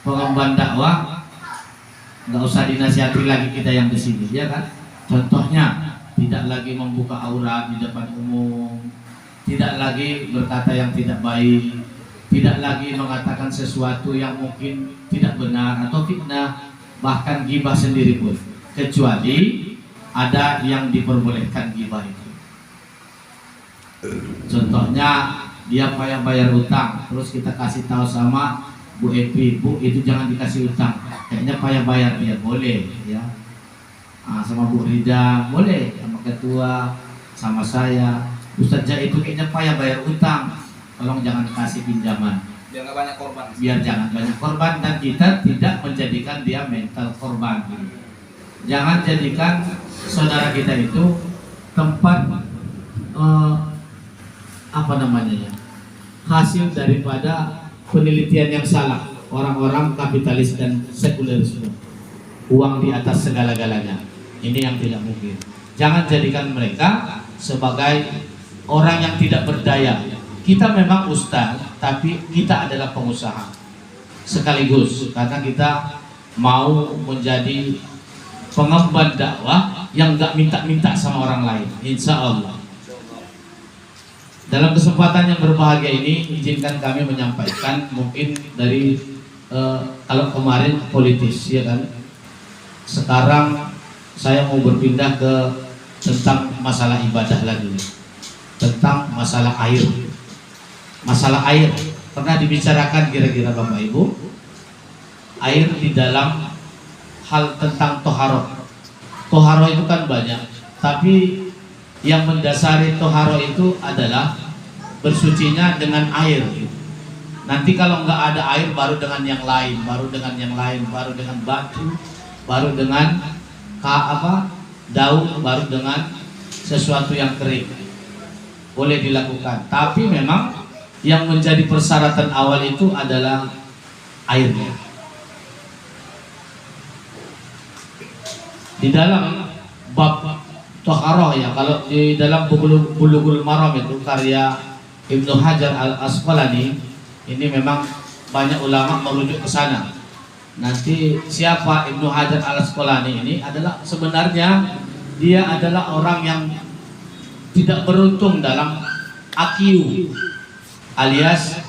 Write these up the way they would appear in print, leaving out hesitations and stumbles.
pengemban dakwah nggak usah dinasihati lagi kita yang di sini, ya kan? Contohnya tidak lagi membuka aurat di depan umum, tidak lagi berkata yang tidak baik, tidak lagi mengatakan sesuatu yang mungkin tidak benar atau fitnah, bahkan gibah sendiri pun, kecuali ada yang diperbolehkan gibah itu. Contohnya dia payah bayar utang, terus kita kasih tahu sama Bu Epi, Bu itu jangan dikasih utang, kayaknya payah bayar dia, boleh ya. Sama Bu Rida boleh, sama ketua, sama saya, Ustaz Jah itu kayaknya payah bayar utang, tolong jangan kasih pinjaman biar nggak banyak korban, biar jangan banyak korban, dan kita tidak menjadikan dia mental korban. Jangan jadikan saudara kita itu tempat apa namanya ya, hasil daripada penelitian yang salah orang-orang kapitalis dan sekulerisme, uang di atas segala-galanya. Ini yang tidak mungkin. Jangan jadikan mereka sebagai orang yang tidak berdaya. Kita memang ustaz, tapi kita adalah pengusaha sekaligus, karena kita mau menjadi pengemban dakwah yang gak minta-minta sama orang lain, insya Allah. Dalam kesempatan yang berbahagia ini, izinkan kami menyampaikan mungkin dari kalau kemarin politis, ya kan, sekarang saya mau berpindah ke tentang masalah ibadah lagi, tentang masalah air. Masalah air pernah dibicarakan kira-kira Bapak Ibu, air di dalam hal tentang toharoh. Toharoh itu kan banyak, tapi yang mendasari toharoh itu adalah bersucinya dengan air. Nanti kalau nggak ada air, baru dengan yang lain, baru dengan yang lain, baru dengan batu, baru dengan daun, baru dengan sesuatu yang kering. Boleh dilakukan, tapi memang yang menjadi persyaratan awal itu adalah airnya. Di dalam bab toharoh ya, kalau di dalam Bulughul Maram itu karya Ibnu Hajar Al-Asqalani, ini memang banyak ulama merujuk ke sana. Nanti siapa Ibnu Hajar Al-Asqalani ini adalah sebenarnya dia adalah orang yang tidak beruntung dalam IQ, alias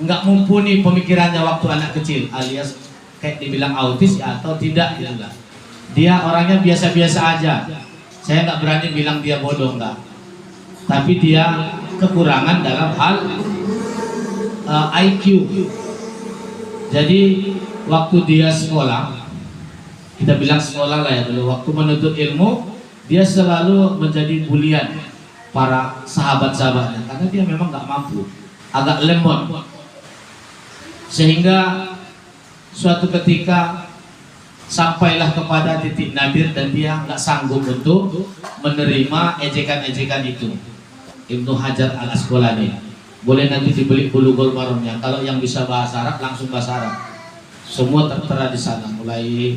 nggak mumpuni pemikirannya waktu anak kecil, alias kayak dibilang autis ya, atau tidak gitu lah. Dia orangnya biasa-biasa aja. Saya nggak berani bilang dia bodoh, enggak. Tapi dia kekurangan dalam hal IQ. Jadi waktu dia sekolah, kita bilang sekolah lah ya dulu, waktu menuntut ilmu, dia selalu menjadi bulian para sahabat-sahabatnya, karena dia memang nggak mampu, agak lemot. Sehingga suatu ketika sampailah kepada titik nadir dan dia nggak sanggup untuk menerima ejekan-ejekan itu. Ibnu Hajar Al-Asqalani, boleh nanti dibeli Bulughul Maramnya. Kalau yang bisa bahasa Arab langsung bahasa Arab. Semua tertera di sana, mulai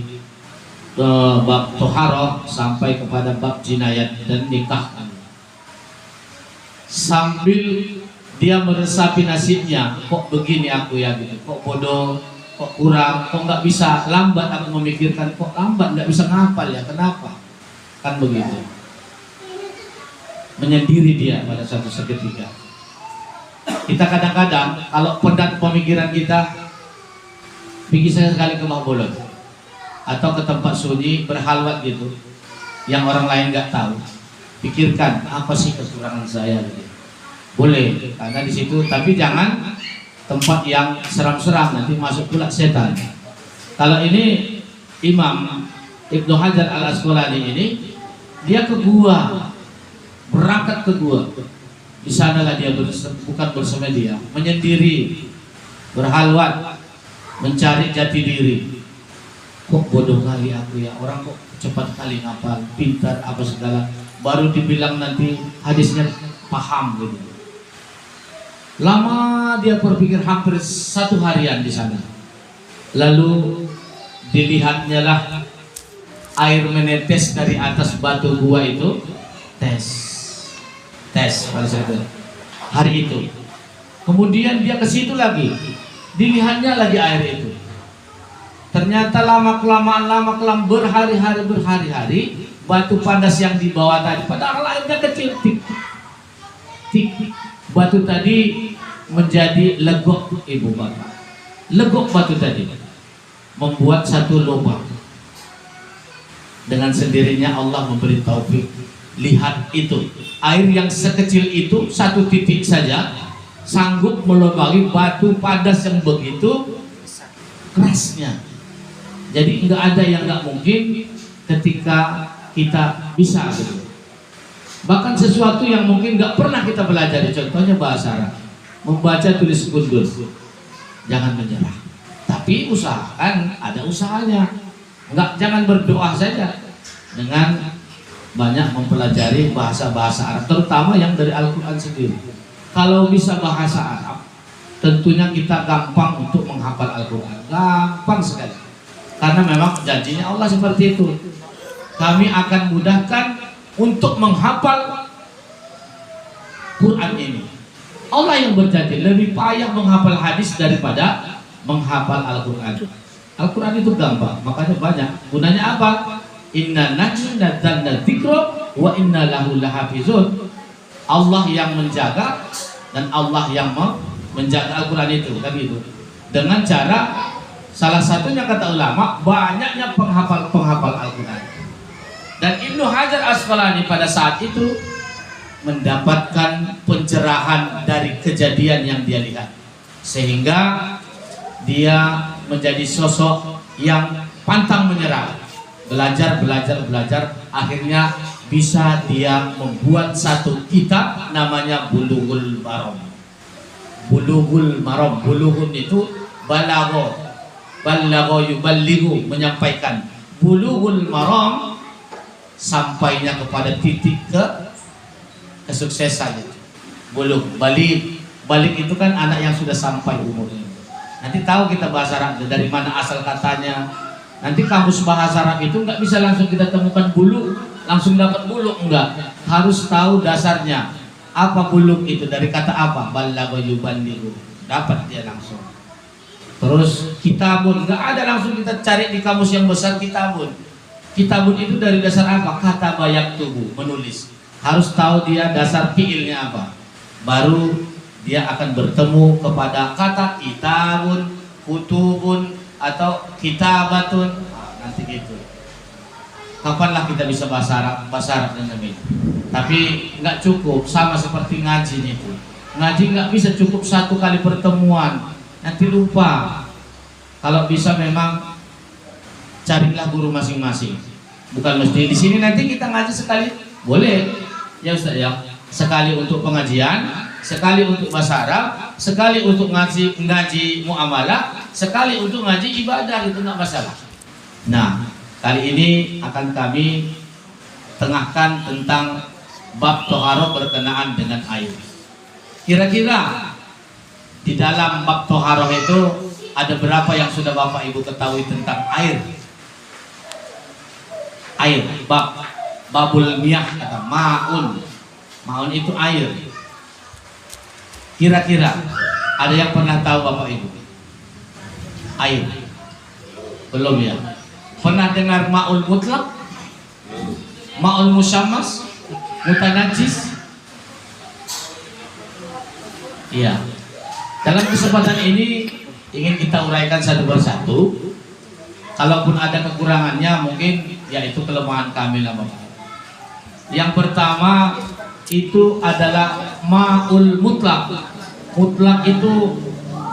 bab toharoh sampai kepada bab jinayat dan nikah. Sambil dia meresapi nasibnya, kok begini aku ya gitu, kok bodoh, kok kurang, kok nggak bisa, lambat aku memikirkan, kok lambat nggak bisa ngapal ya, kenapa? Kan begitu. Menyendiri dia pada suatu seketika. Kita kadang-kadang kalau pendat pemikiran kita, pergi saya sekali ke Mahbolot atau ke tempat sunyi berhalwat gitu, yang orang lain nggak tahu. Pikirkan apa sih kekurangan saya gitu. Boleh, karena di situ, tapi jangan tempat yang seram-seram, nanti masuk pula setan. Kalau ini Imam Ibnu Hajar Al-Asqalani ini, dia ke gua, berangkat ke gua. Di sanalah dia bukan bersemedia, menyendiri, berhalwat, mencari jati diri. Kok bodoh kali aku ya, orang kok cepat kali ngapal, pintar apa segala, baru dibilang nanti hadisnya paham gitu. Lama dia berpikir, hampir 1 harian di sana. Lalu dilihatnya lah air menetes dari atas batu gua itu, tes pada saat itu, hari itu. Kemudian dia ke situ lagi, dilihatnya lagi air itu. Ternyata lama-kelamaan berhari-hari batu padas yang di bawah tadi, padahal airnya kecil, tik, tik, batu tadi menjadi legok, ibu bapak. Legok batu tadi membuat satu lubang. Dengan sendirinya Allah memberi taufik. Lihat itu, air yang sekecil itu satu titik saja sanggup melubangi batu padas yang begitu kerasnya. Jadi nggak ada yang nggak mungkin ketika kita bisa gitu. Bahkan sesuatu yang mungkin nggak pernah kita belajar, contohnya bahasa Arab, membaca tulis kundur, jangan menyerah. Tapi usahakan, ada usahanya. Jangan berdoa saja, dengan banyak mempelajari bahasa-bahasa Arab, terutama yang dari Al-Quran sendiri. Kalau bisa bahasa Arab, tentunya kita gampang untuk menghafal Al-Quran, gampang sekali. Karena memang janjinya Allah seperti itu. Kami akan mudahkan untuk menghafal Quran ini. Allah yang berjanji lebih payah menghafal hadis daripada menghafal Al-Quran. Al-Quran itu gampang, makanya banyak. Gunanya apa? Inna nahnu nazzalna dzikra wa inna lahu lahafizun. Allah yang menjaga dan Allah yang menjaga Al-Quran itu, kan gitu. Dengan cara, salah satunya kata ulama, banyaknya penghafal Al-Quran. Dan Ibnu Hajar Asqalani pada saat itu mendapatkan pencerahan dari kejadian yang dia lihat, sehingga dia menjadi sosok yang pantang menyerah, belajar, akhirnya bisa dia membuat satu kitab namanya Bulughul Maram. Bulughul Maram, bulughun itu balagho yuballighu, menyampaikan. Bulughul Maram, sampainya kepada titik kesuksesan itu. Balik itu kan anak yang sudah sampai umurnya. Nanti tahu kita bahasa Arab dari mana asal katanya. Nanti kamus bahasa Arab itu nggak bisa langsung kita temukan bulu, langsung dapat bulu, enggak. Harus tahu dasarnya. Apa bulu itu, dari kata apa? Balagha yuballighu. Dapat dia langsung. Terus kitabun, nggak ada langsung kita cari di kamus yang besar kitabun. Kitabun itu dari dasar apa? Kata bayak tubuh, menulis. Harus tahu dia dasar fiilnya apa. Baru dia akan bertemu kepada kata kitabun, kutubun, atau kitabatun. Nanti gitu. Kapanlah kita bisa bahasa Arab dengan itu. Tapi nggak cukup, sama seperti ngaji itu. Ngaji nggak bisa cukup satu kali pertemuan, nanti lupa. Kalau bisa memang carilah guru masing-masing. Bukan mesti di sini nanti kita ngaji sekali, boleh ya Ustaz ya. Sekali untuk pengajian, sekali untuk bahasa Arab, sekali untuk ngaji muamalah, sekali untuk ngaji ibadah, itu nggak masalah. Nah, kali ini akan kami tengahkan tentang bab toharoh berkenaan dengan air. Kira-kira di dalam bab toharoh itu ada berapa yang sudah Bapak Ibu ketahui tentang air? Air, babul miyah, kata maun itu air. Kira-kira ada yang pernah tahu Bapak Ibu? Air? Belum ya? Pernah dengar ma'ul mutlak? Ma'ul musyammas? Mutanajis? Iya. Dalam kesempatan ini ingin kita uraikan satu persatu. Kalaupun ada kekurangannya, mungkin yaitu kelemahan kami lah Bapak. Yang pertama itu adalah ma'ul mutlak. Mutlak itu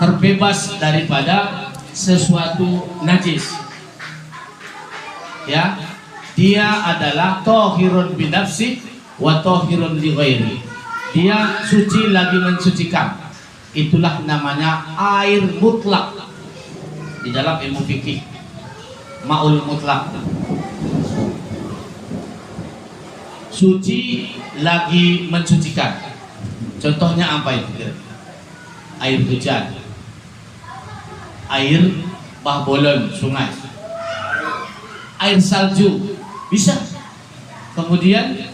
terbebas daripada sesuatu najis. Ya, dia adalah tohirun binafsi wa tohirun li ghairi. Dia suci lagi mensucikan. Itulah namanya air mutlak di dalam ilmu fikih. Ma'ul mutlak, suci lagi mensucikan. Contohnya apa itu? Air hujan, air bah bolon sungai, air salju bisa. Kemudian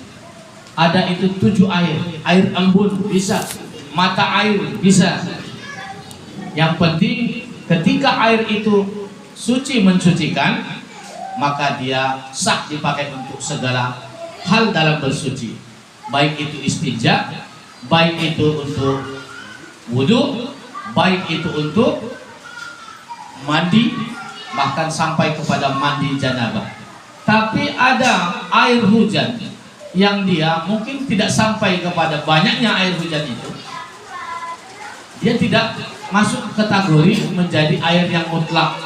ada itu 7 air embun bisa, mata air bisa. Yang penting ketika air itu suci mensucikan, maka dia sah dipakai untuk segala hal dalam bersuci, baik itu istinja, baik itu untuk wudhu, baik itu untuk mandi, bahkan sampai kepada mandi janabah. Tapi ada air hujan yang dia mungkin tidak sampai kepada banyaknya air hujan itu, dia tidak masuk kategori menjadi air yang mutlak.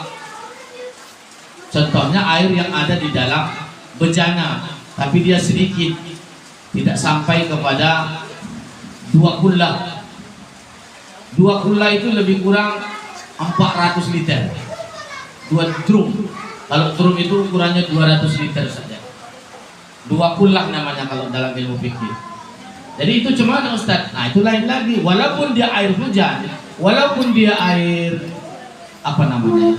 Contohnya air yang ada di dalam bejana, tapi dia sedikit, tidak sampai kepada 2 kullah. 2 kullah itu lebih kurang 400 liter, 2 drum. Kalau drum itu ukurannya 200 liter saja. 2 kullah namanya kalau dalam ilmu fikih. Jadi itu cuma Ustaz. Nah itu lain lagi. Walaupun dia air hujan, walaupun dia air apa namanya,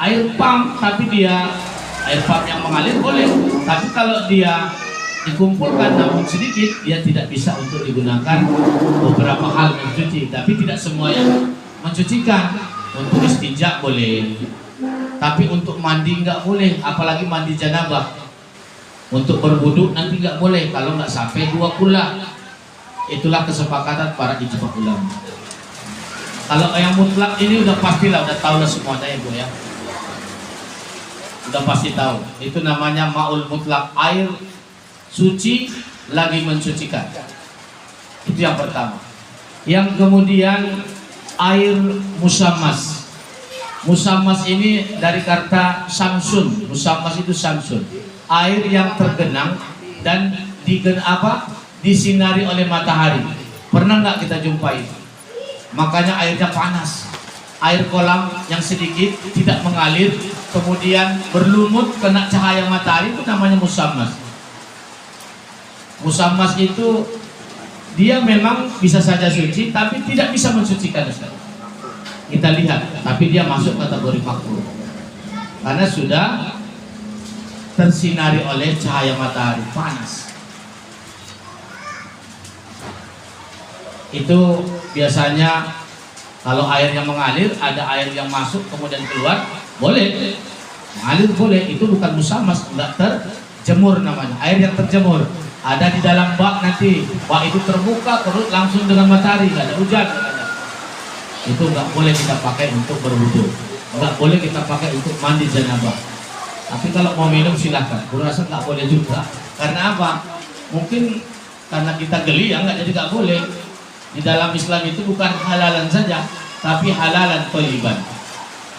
air pump, tapi dia air pump yang mengalir boleh. Tapi kalau dia dikumpulkan namun sedikit, dia tidak bisa untuk digunakan beberapa hal mencuci. Tapi tidak semua yang mencucikan. Untuk istinja boleh, tapi untuk mandi nggak boleh, apalagi mandi janabah. Untuk berwudu nanti nggak boleh kalau nggak sampai 2 kullah. Itulah kesepakatan para ijma ulama. Kalau yang mutlak ini udah pastilah, udah tahu lah semuanya ya Bu ya. Udah pasti tahu. Itu namanya ma'ul mutlak, air suci lagi mensucikan. Itu yang pertama. Yang kemudian air musammas. Musammas ini dari kata samsun. Musammas itu samsun, air yang tergenang dan disinari oleh matahari. Pernah nggak kita jumpai? Makanya airnya panas. Air kolam yang sedikit tidak mengalir, kemudian berlumut kena cahaya matahari, itu namanya musammas. Musammas itu dia memang bisa saja suci, tapi tidak bisa mensucikan. Kita lihat, tapi dia masuk kategori makruh karena sudah tersinari oleh cahaya matahari panas. Itu biasanya kalau air yang mengalir, ada air yang masuk kemudian keluar, boleh mengalir, boleh. Itu bukan musammas, enggak terjemur namanya, air yang terjemur. Ada di dalam bak, nanti bak itu terbuka terus langsung dengan matahari, nggak ada hujan, itu nggak boleh kita pakai untuk berwudu, nggak boleh kita pakai untuk mandi janabah. Tapi kalau mau minum silahkan. Aku rasa nggak boleh juga. Karena apa? Mungkin karena kita geli ya, nggak, jadi nggak boleh. Di dalam Islam itu bukan halalan saja, tapi halalan thayyiban.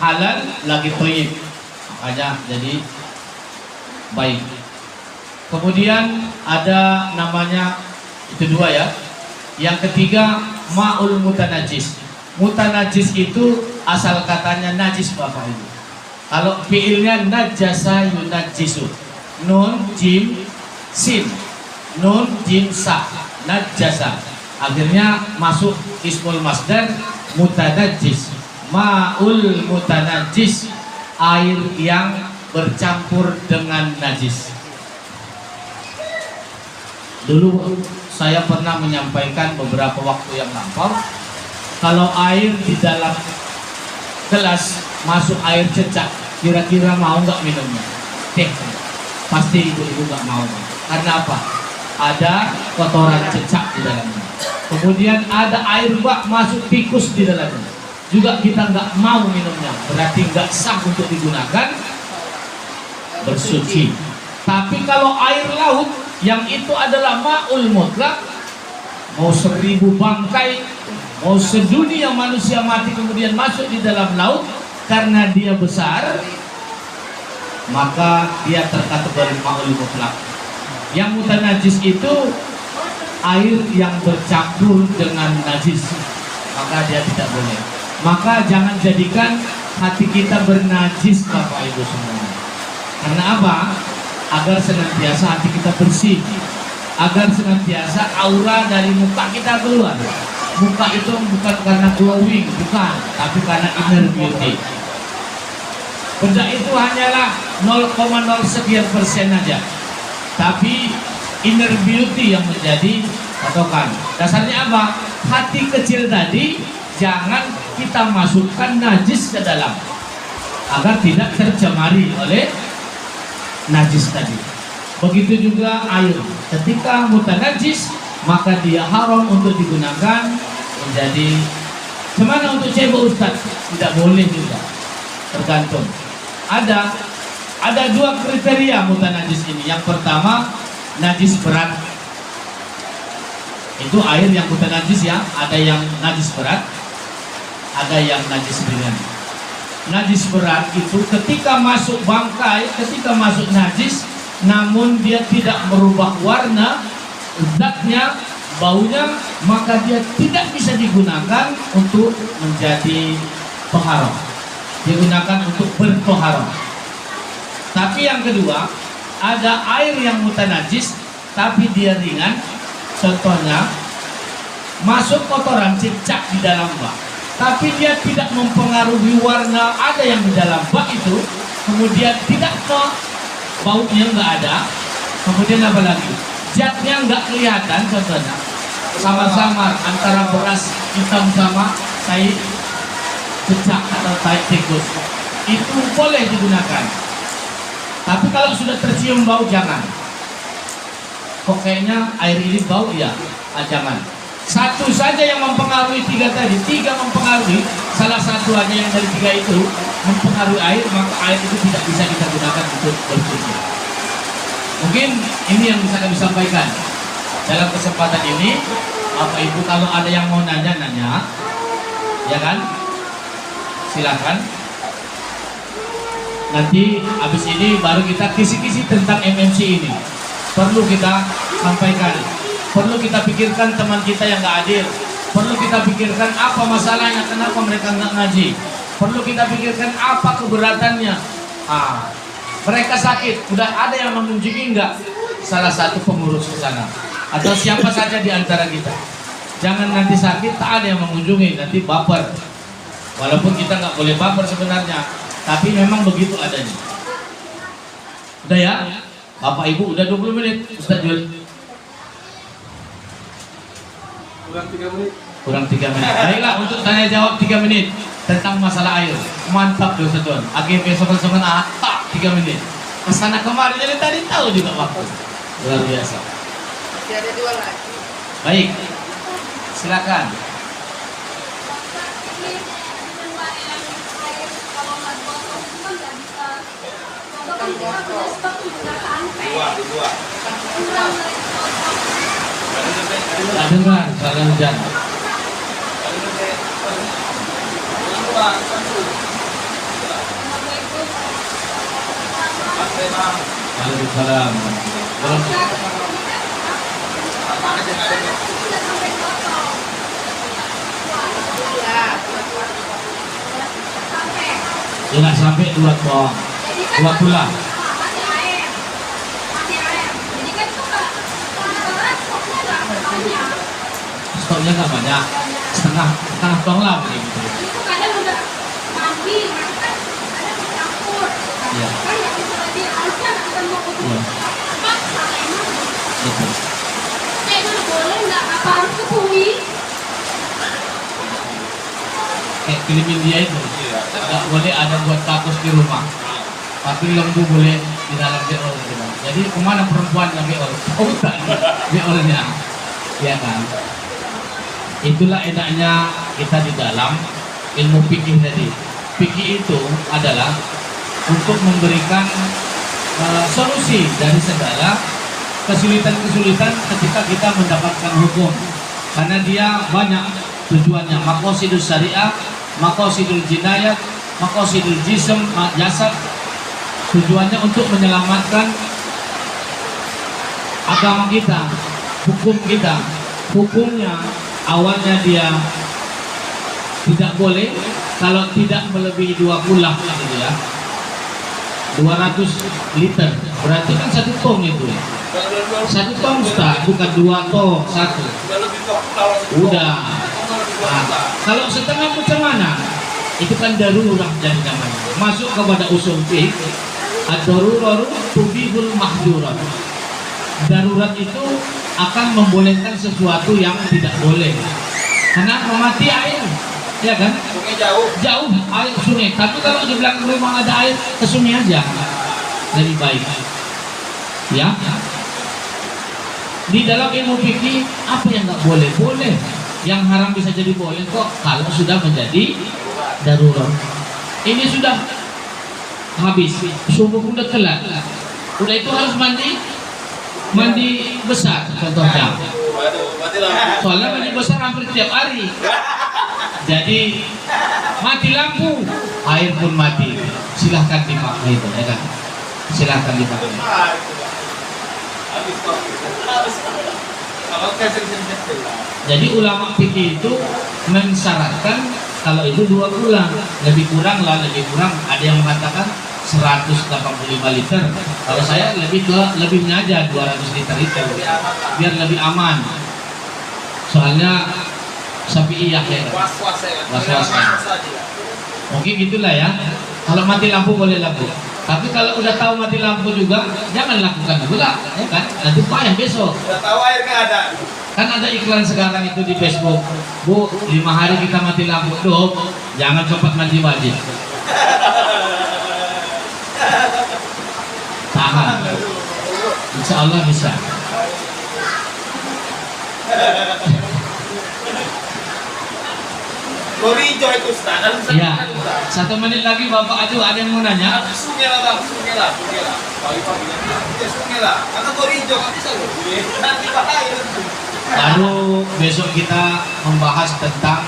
Halal lagi thayyib, makanya jadi baik. Kemudian ada namanya, itu 2 ya. Yang ketiga ma'ul mutanajis. Mutanajis itu asal katanya najis Bapak Ibu. Kalau fiilnya najasa yunajisu, nun jim sin, nun jim sa, najasa. Akhirnya masuk ismul masdar mutanajis. Ma'ul mutanajis, air yang bercampur dengan najis. Dulu saya pernah menyampaikan beberapa waktu yang lampau, kalau air di dalam gelas masuk air cecak, kira-kira mau nggak minumnya? Pasti ibu-ibu nggak mau. Karena apa? Ada kotoran cecak di dalamnya. Kemudian ada air bak masuk tikus di dalamnya, juga kita nggak mau minumnya. Berarti nggak sah untuk digunakan bersuci. Tapi kalau air laut yang itu adalah ma'ul mutlak, mau 1000 bangkai, mau sedunia manusia mati kemudian masuk di dalam laut, karena dia besar, maka dia terkategori ma'ul mutlak. Yang mutanajis itu air yang bercampur dengan najis, maka dia tidak boleh. Maka jangan jadikan hati kita bernajis Bapak Ibu semua. Karena apa? Agar senantiasa hati kita bersih, agar senantiasa aura dari muka kita keluar. Muka itu bukan karena glowing, bukan, tapi karena inner beauty. Benda itu hanyalah 0,0 sekian persen aja, tapi inner beauty yang menjadi patokan. Dasarnya apa? Hati kecil tadi jangan kita masukkan najis ke dalam. agar tidak tercemari oleh najis tadi. Begitu juga air, ketika mutanajis maka dia haram untuk digunakan menjadi semana untuk cebok Ustaz, tidak boleh juga, tergantung. Ada dua kriteria mutanajis ini. Yang pertama, najis berat. Itu air yang mutanajis ya, ada yang najis berat, ada yang najis ringan. Najis berat itu ketika masuk bangkai, ketika masuk najis, namun dia tidak merubah warna, zatnya, baunya, maka dia tidak bisa digunakan untuk menjadi toharoh, digunakan untuk bertoharoh. Tapi yang kedua, ada air yang mutanajis tapi dia ringan. Contohnya, masuk kotoran cicak di dalam bak, tapi dia tidak mempengaruhi warna, ada yang di dalam bak itu, kemudian tidak baunya nggak ada, kemudian apa lagi? Zatnya nggak kelihatan. Contohnya, samar-samar antara beras hitam sama tai cicak atau tai tikus, itu boleh digunakan. Tapi kalau sudah tercium bau, jangan. Kok kayaknya air ini bau ya? Jangan. Satu saja yang mempengaruhi tiga tadi, tiga mempengaruhi, salah satu aja yang dari tiga itu mempengaruhi air, maka air itu tidak bisa kita gunakan untuk bersuci. Mungkin ini yang bisa kami sampaikan dalam kesempatan ini. Bapak Ibu kalau ada yang mau nanya-nanya, ya kan? Silakan. Nanti habis ini baru kita kisi-kisi tentang MMC ini. Perlu kita sampaikan, perlu kita pikirkan teman kita yang nggak hadir, perlu kita pikirkan apa masalahnya, kenapa mereka nggak ngaji, perlu kita pikirkan apa keberatannya. Mereka sakit, udah ada yang mengunjungi nggak? Salah satu pengurus ke sana, atau siapa saja di antara kita. Jangan nanti sakit tak ada yang mengunjungi, nanti baper. Walaupun kita nggak boleh baper sebenarnya, tapi memang begitu adanya. Udah ya? Bapak Ibu udah 20 menit, Ustaz Jul. Kurang 3 menit. Kurang 3 menit. Baiklah, untuk tanya jawab 3 menit tentang masalah air. Mantap tuh Ustaz Jul. Akhirnya besok-besok 3 menit. Kesana kemari jadi tadi tahu juga waktu. Luar biasa. Masih ada 2 lagi. Baik. Silakan. Dua. Tak dengar, salah hujan. Waalaikumsalam. Jangan sampai 2 doang. 2 pula. Stoknya nggak banyak, setengah tong lah gitu. Itu kadang udah mandi, kan ada bercampur. Iya. Kan ya bisa lebih harusnya kita mau Iya. paksa emang. Gitu. Emang boleh nggak? Apa harus kepui? Kayak film India itu, nggak boleh ada buat kakus di rumah, tapi lembu boleh di dalam beol gitu. Jadi kemana perempuan yang beol? Oh bukan, beolnya, ya kan? Itulah enaknya kita di dalam ilmu fikih tadi. Fikih itu adalah untuk memberikan solusi dari segala kesulitan-kesulitan ketika kita mendapatkan hukum. Karena dia banyak tujuannya, maqasidus syariah, maqasidul jinayat, maqasidul jism, jasad. Tujuannya untuk menyelamatkan agama kita, hukum kita. Hukumnya awalnya dia tidak boleh kalau tidak melebihi 20 lah gitu ya. 200 liter berarti kan 1 ton itu ya. 1 ton Ustaz, bukan 2 ton, 1. Udah. Nah, kalau setengah macam mana? Itu kan darurat jadi namanya. Masuk kepada usul fiqh, ad-daruratu tubihul mahdurat. Darurat itu akan membolehkan sesuatu yang tidak boleh. Karena mati air. ya kan? Sungai jauh. Jauh air sungai. Tapi kalau di belakang rumah ada air, ke sungai aja lebih baik. Ya. Di dalam ilmu fikih apa yang nggak boleh? Boleh. Yang haram bisa jadi boleh kok kalau sudah menjadi darurat. Ini sudah habis, subuh udah telat. Udah itu harus mandi besar contohnya. Waduh, mati lampu. Soalnya mandi besar hampir tiap hari. Jadi mati lampu, air pun mati. Silahkan dipakai itu, ya kan? Silahkan dipakai. Habis kok. Kalau sering-sering. Jadi ulama fikih itu mensyaratkan kalau itu 2 bulan, lebih kurang lah, lebih kurang. Ada yang mengatakan 185 liter. Kalau saya lebihnya aja 200 liter itu, biar lebih aman. Soalnya Syafi'iyah ya. Was-was ya. Was-was. aja. Mungkin gitulah ya. Kalau mati lampu boleh lampu. Tapi kalau udah tahu mati lampu juga jangan lakukan dulu lah, ya kan? Nanti payah besok. Udah tahu air nggak ada. Kan ada iklan sekarang itu di Facebook. Bu, 5 hari kita mati lampu. Duh, jangan cepat mandi wajib. Tahan. Insya Allah bisa. Gorijo itu standar. Iya. 1 menit lagi Bapak aduh ada yang mau nanya. Sungai lah bang, sungai lah. Pagi-pagi nanti sungai lah. Karena gorijo nggak bisa loh. Nanti bahaya. Baru besok kita membahas tentang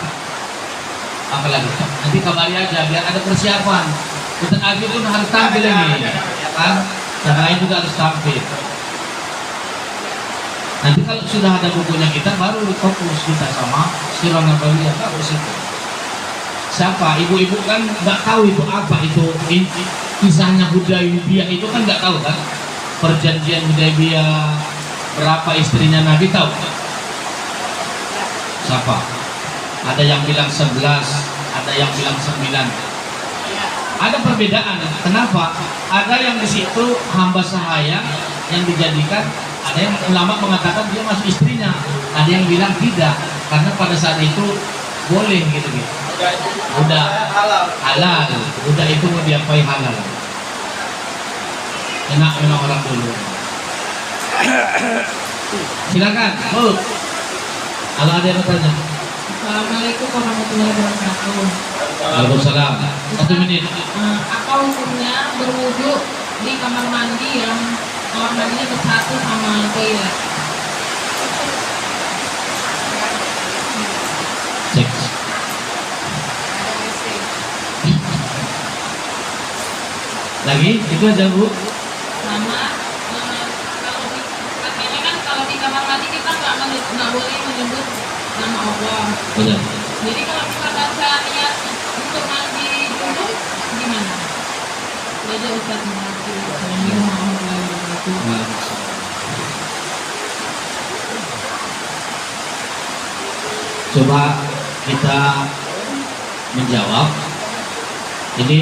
apa lagi? Nanti kabari aja biar ada persiapan. Ustaz Agi pun harus tampil ini, ya kan? Yang lain juga harus tampil. Nanti kalau sudah ada bukunya kita baru fokus kita sama Sirah Nabawiyah bagus itu. Siapa? Ibu-ibu kan nggak tahu itu apa itu kisahnya Hudaybiyah itu kan nggak tahu kan? Perjanjian Hudaybiyah berapa istrinya Nabi tahu? Siapa? Ada yang bilang 11, ada yang bilang 9. Ada perbedaan. Kenapa? Ada yang di situ hamba sahaya yang dijadikan, ada yang ulama mengatakan dia masuk istrinya, ada yang bilang tidak, karena pada saat itu boleh gitu. Udah halal, udah itu mau diapain halal. Enak memang orang dulu. Silakan, Bu. Kalau ada yang bertanya. Assalamualaikum warahmatullahi wabarakatuh. Waalaikumsalam. 1 menit. Apa hukumnya berwudu di kamar mandi yang kamar mandinya bersatu sama toilet? Cek. Lagi, itu aja Bu. Sama kalau di katanya kan kalau di kamar mandi kita nggak boleh menyebut nama Allah. Benar. Jadi kalau kita baca niat untuk mandi dulu gimana? Beda Ustaz mengerti. Assalamualaikum warahmatullahi wabarakatuh. Coba kita menjawab. Ini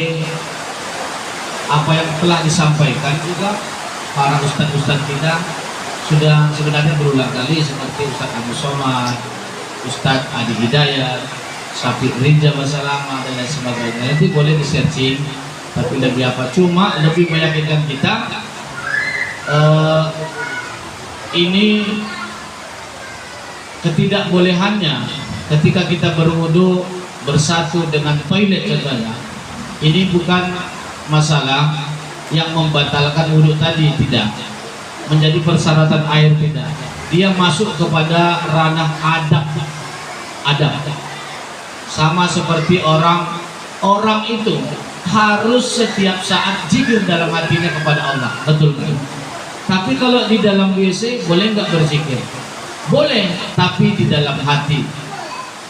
apa yang telah disampaikan juga para ustadz-ustadz kita sudah sebenarnya berulang kali, seperti Ustadz Abu Somad, Ustadz Adi Hidayat, Syafiq Rinja Basalama dan lain sebagainya. Nanti boleh di searching, tapi lebih apa? Cuma lebih meyakinkan kita ini ketidakbolehannya ketika kita berwudu bersatu dengan toilet contohnya. Ini bukan masalah yang membatalkan wudhu tadi, tidak menjadi persyaratan air, tidak. Dia masuk kepada ranah adab. Sama seperti orang itu harus setiap saat zikir dalam hatinya kepada Allah, betul kan? Tapi kalau di dalam WC boleh nggak berzikir? Boleh, tapi di dalam hati,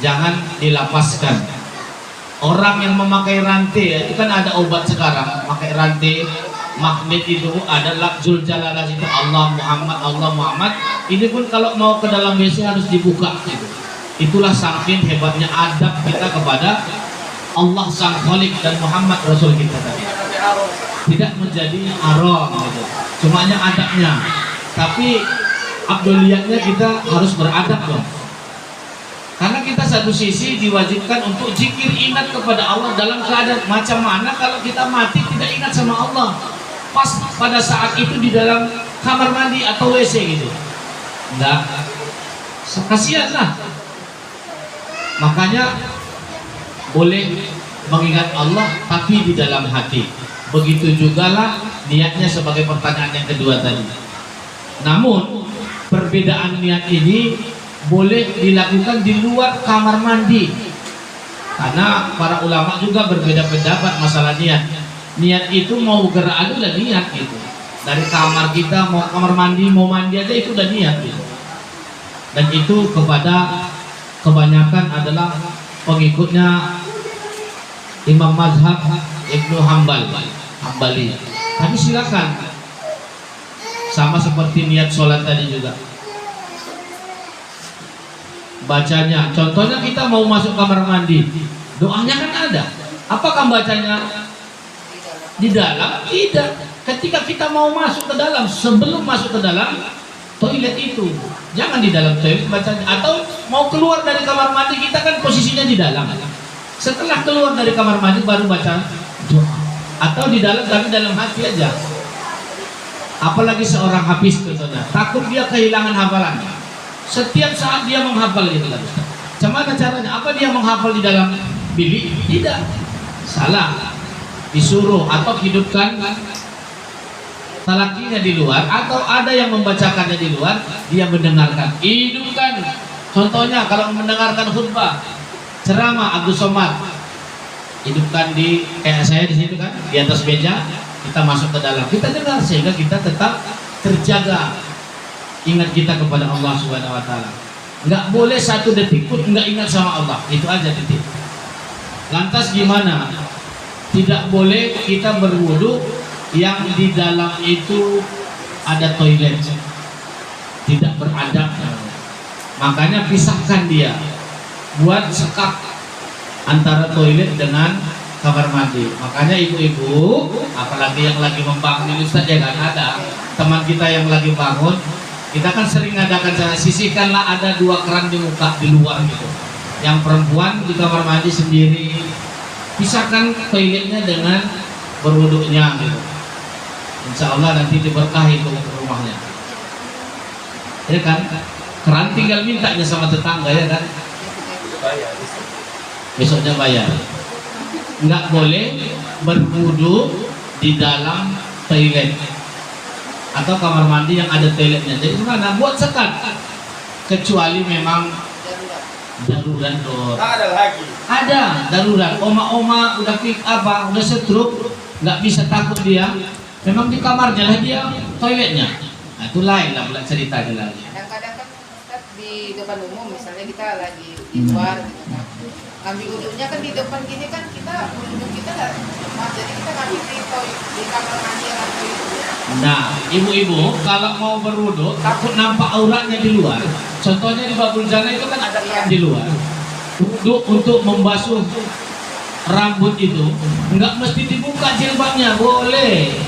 jangan dilapaskan. Orang yang memakai rantai, itu kan ada obat sekarang, pakai rantai magnet itu ada lafzul jalalah itu Allah Muhammad. Ini pun kalau mau ke dalam WC harus dibuka gitu. Itulah saking hebatnya adab kita kepada Allah Sang Khalik dan Muhammad Rasul kita tadi. Tidak menjadi haram gitu. Cuma hanya adabnya. Tapi abdoliyatnya kita harus beradab loh. Karena kita satu sisi diwajibkan untuk zikir, ingat kepada Allah dalam keadaan macam mana kalau kita mati tidak ingat sama Allah pas pada saat itu di dalam kamar mandi atau WC gitu. Enggak, kasihan lah. Makanya boleh mengingat Allah tapi di dalam hati. Begitu juga lah niatnya sebagai pertanyaan yang kedua tadi. Namun perbedaan niat ini boleh dilakukan di luar kamar mandi, karena para ulama juga berbeda pendapat masalah niat. Niat itu mau gerak aja udah niat gitu. Dari kamar kita mau kamar mandi, mau mandi aja itu udah niat gitu. Dan itu kepada kebanyakan adalah pengikutnya Imam Mazhab Ibnu Hambali. Tapi silakan, sama seperti niat sholat tadi juga. Bacanya, contohnya kita mau masuk kamar mandi, doanya kan ada. Apakah bacanya di dalam? Tidak. Ketika kita mau masuk ke dalam, sebelum masuk ke dalam toilet itu, jangan di dalam toilet bacanya. Atau mau keluar dari kamar mandi, kita kan posisinya di dalam. Setelah keluar dari kamar mandi baru baca doa. Atau di dalam, tapi dalam hati aja. Apalagi seorang hafiz contohnya, takut dia kehilangan hafalannya. Setiap saat dia menghafal gitu kan. Bagaimana caranya? Apa dia menghafal di dalam bilik? Tidak. Salah. Disuruh atau hidupkan talakinya di luar, atau ada yang membacakannya di luar, dia mendengarkan. Hidupkan. Contohnya kalau mendengarkan khutbah, ceramah Abdul Somad, hidupkan di kayak saya di situ kan, di atas meja, kita masuk ke dalam, kita dengar sehingga kita tetap terjaga ingat kita kepada Allah Subhanahu wa taala. Enggak boleh satu detik pun enggak ingat sama Allah. Itu aja titik. Lantas gimana? Tidak boleh kita berwudu yang di dalam itu ada toilet. Tidak beradab. Makanya pisahkan dia. Buat sekat antara toilet dengan kamar mandi. Makanya ibu-ibu, apalagi yang lagi membangun ini Ustaz, ya kan ada teman kita yang lagi bangun, kita kan sering ngadakan cara sisihkanlah ada 2 keran di muka di luar gitu. Yang perempuan di kamar mandi sendiri, pisahkan toiletnya dengan berwuduknya gitu. Insya Allah nanti diberkahi untuk rumahnya. Ya kan? Keran tinggal mintanya sama tetangga ya kan? Besoknya bayar. Nggak boleh berwudu di dalam toilet atau kamar mandi yang ada toiletnya. Jadi gimana? Buat sekat. Kecuali memang darurat. Ada lagi. Ada darurat. Oma-oma udah udah stroke, nggak bisa, takut dia. Memang di kamarnya lah dia toiletnya. Nah, itu lain lah bulan ceritanya lagi. Kadang-kadang kan Ustaz, di depan umum misalnya kita lagi di luar gitu kan. Ngambil wudhunya kan di depan gini kan, kita wudhu kita nggak, jadi kita ngambil di kamar mandi atau itu. Nah, ibu-ibu kalau mau berwudu takut nampak auratnya di luar. Contohnya di babul jana itu kan ada keran di luar. Untuk membasuh rambut itu nggak mesti dibuka jilbabnya, boleh.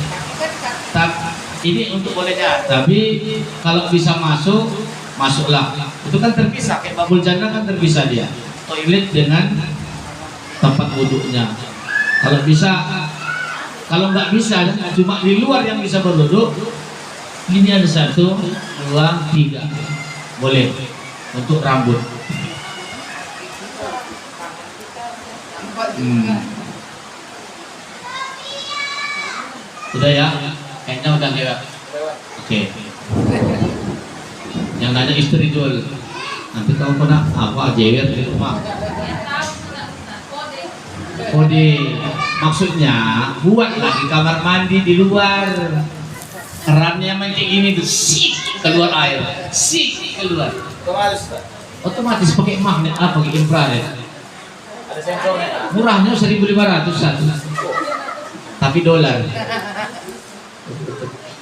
Ini untuk bolehnya. Tapi kalau bisa masuk, masuklah. Itu kan terpisah, kayak babul jana kan terpisah dia. Toilet dengan tempat wudhunya. Kalau bisa, kalau nggak bisa, cuma di luar yang bisa berwudhu. Ini ada 1, 2, 3, boleh untuk rambut. Udah ya, kayaknya udah lewat. Oke. Yang nanya istri jual. Nanti kamu pernah apa jewer di rumah? Kode, maksudnya buatlah di kamar mandi di luar. Kerannya main kayak gini tuh, sik keluar air, sik keluar. Otomatis pakai magnet apa? Pakai infrared. Ada sensornya. Murahnya 1.500 satu. Tapi dolar.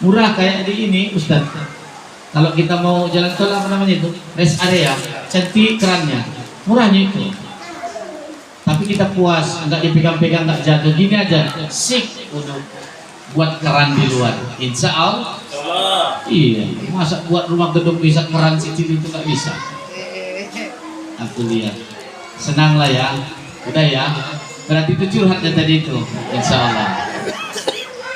Murah kayak di ini, Ustaz. Kalau kita mau jalan tol apa namanya itu, rest area, cantik kerannya, murahnya itu. Tapi kita puas, nggak dipegang-pegang, nggak jatuh, gini aja, sik untuk buat keran di luar. Insya Allah. Iya, masa buat rumah gedung bisa keran kecil itu nggak bisa. Aku lihat. Senang lah ya. Udah ya. Berarti itu curhatnya tadi itu. Insya Allah.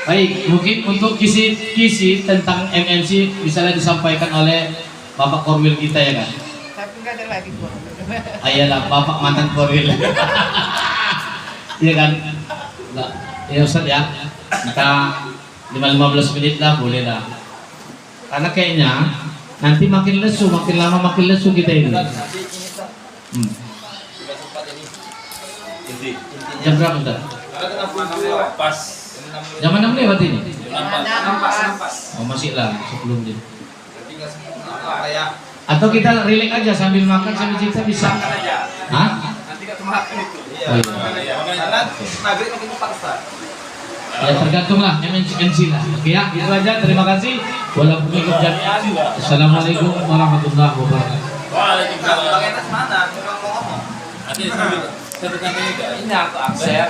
Baik, mungkin untuk kisi tentang MMC misalnya disampaikan oleh Bapak Korwil kita ya kan. Tapi nggak ada lagi kok. Ayalah Bapak mantan Korwil. Iya kan? Nah, ya Ustaz ya. Kita 15 menit lah boleh lah. Karena kayaknya nanti makin lesu, makin lama makin lesu kita ini. Nanti ini Ustaz, Hmm. juga sempat ini. Intinya. Jam berapa Ustaz? Karena kena lewat pas. Jam 6 lewat ini? Nampas. Oh masih lah sebelum ini. Tapi nggak semua ya. Atau kita relax aja sambil makan sambil cerita bisa? Makan aja. Hah? Nanti nggak kemakan itu. Iya. Oh, iya. Makan aja. Karena maghrib makin cepat Ustaz. Ya tergantung lah MNC lah. Oke ya, itu aja. Terima kasih. Waalaikumsalam jami'an. Assalamualaikum warahmatullahi wabarakatuh. Waalaikumsalam. Bang Enas mana? Mau ngomong. Nanti satu kami ini aku akses.